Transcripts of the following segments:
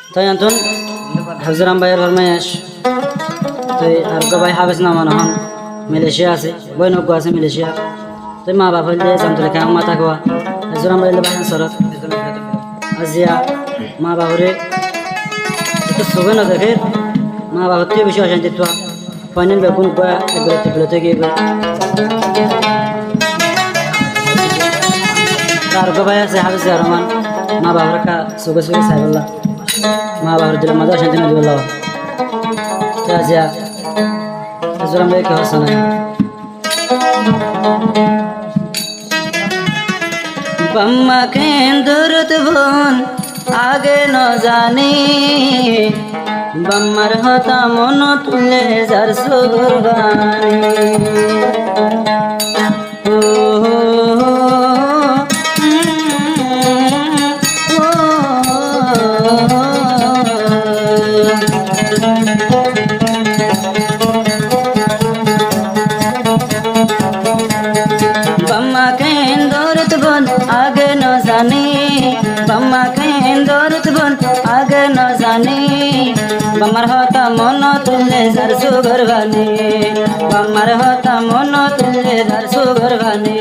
তাই আন্তন হাফজরাম ভাইয়ের ফরমাইশ তাই আর ভাই হাফেজ নামান হন মালয়েশিয়া আছে বৈনজ্ঞ আছে মালয়েশিয়া তাই মা বাপ হইলে জামতলে খাম মাথা কোয়া হাফজরাম ভাইলে বাহিন সরত আজিয়া মা বাবরে একটু শোভে না দেখে মা বাবার থেকে বেশি অশান্তি তো ফাইনাল বেগুন কয়া একবার টেবিলে থেকে আর ভাই আছে হাফিজ রহমান মা বাবার কা সুখে সুখে সাইবুল্লাহ মা বাবার দিলে মজা শান্তি না দিবল্লাহ রাজিয়া হাজরাম ভাই কে হাসানা बम्मा केंदुरत बन आगे न जाने बम्मार हता मन तुले जार सुगरबानी बम्मा केंदुरत बन आगे न जाने बम्मा केंदुरत बन आगे न जाने बम्मार हता मन तुले जार सुगरबानी बम्मार हता मन तुले जार सुगरबानी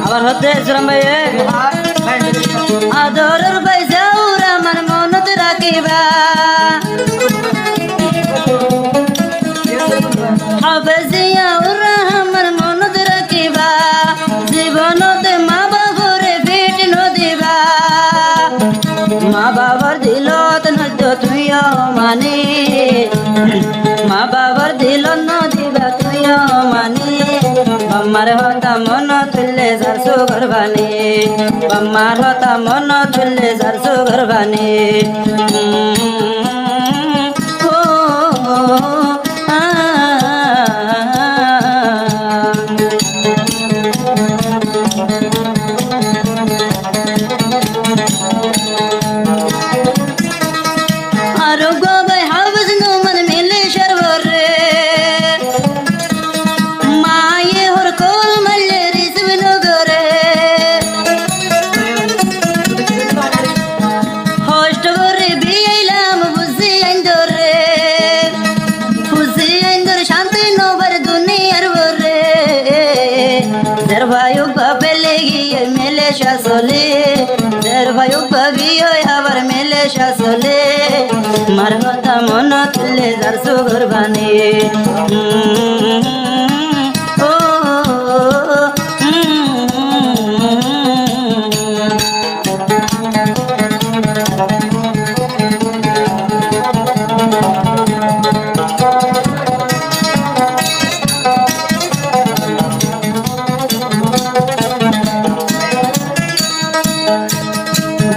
আবার হতে জুরাম ভাই আদরের ভাই যাওরা আমার মনত রাখিবা হাফেজিয়া ওরা আমার মনত রাখিবা জীবনতে মা বাবরে ভেট নদিবা মা বাবার দিলত নদ্য তুইও মানে মা বাবার দিল নদিবা তুইও মানে बम्मार होता मन तुल्ले जार सुगरबानी बम्मार होता मन तुल्ले जार सुगरबानी মারহতা মন তুলে যার সুগরবানি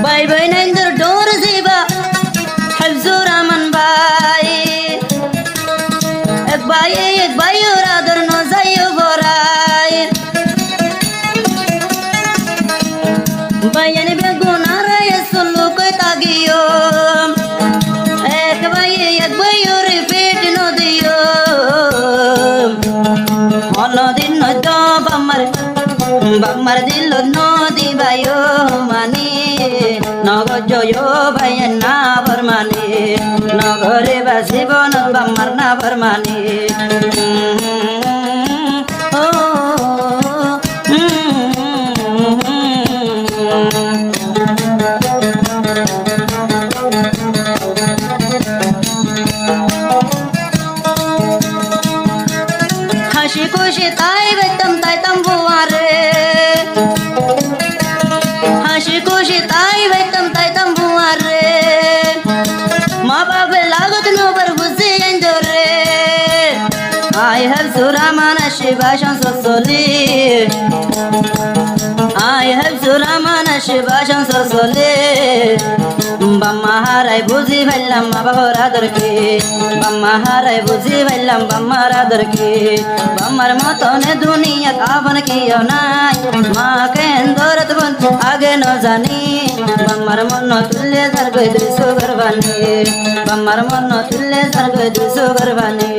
बाई बाई नंदर डोर जीवा हफ्जुर अमन बाई एक बाई और आदर न जायो बोराई बायन बेगुना रे सुल्लू कोई तागियो एक बाई और पेट न दियो অন্য দিন নয়তো বাম্মার দিল নদী বায়ো মানি নগর জয় ভাইয়ের না বরমানি নগরে বাসিব বাম্মার না বরমানি হাসি খুশি তাই বেতম তাই তাম্বুয়ারে হাসি খুশি তাই বেতম তাই তাম্বুয়ারে মা বাবা লাগত নবর বুঝি এন্দরে আই হ্যাভ সুরামান শিবাশন সসলি I have Suraman Shivashan Sosole বাম্মা হারাই বুঝি ভাইলাম মা বাবার আদর কি বাম্মা হারাই বুঝি ভাইলাম বাম্মার আদর কি বাম্মার মতনে দুনিয়াত আপন কেউ নাই মা কেন দরদ বল আগে ন জানি বাম্মার মন তুললে যার গই দুইশো গরবানি বাম্মার মন তুললে যার গই দুইশো গরবানি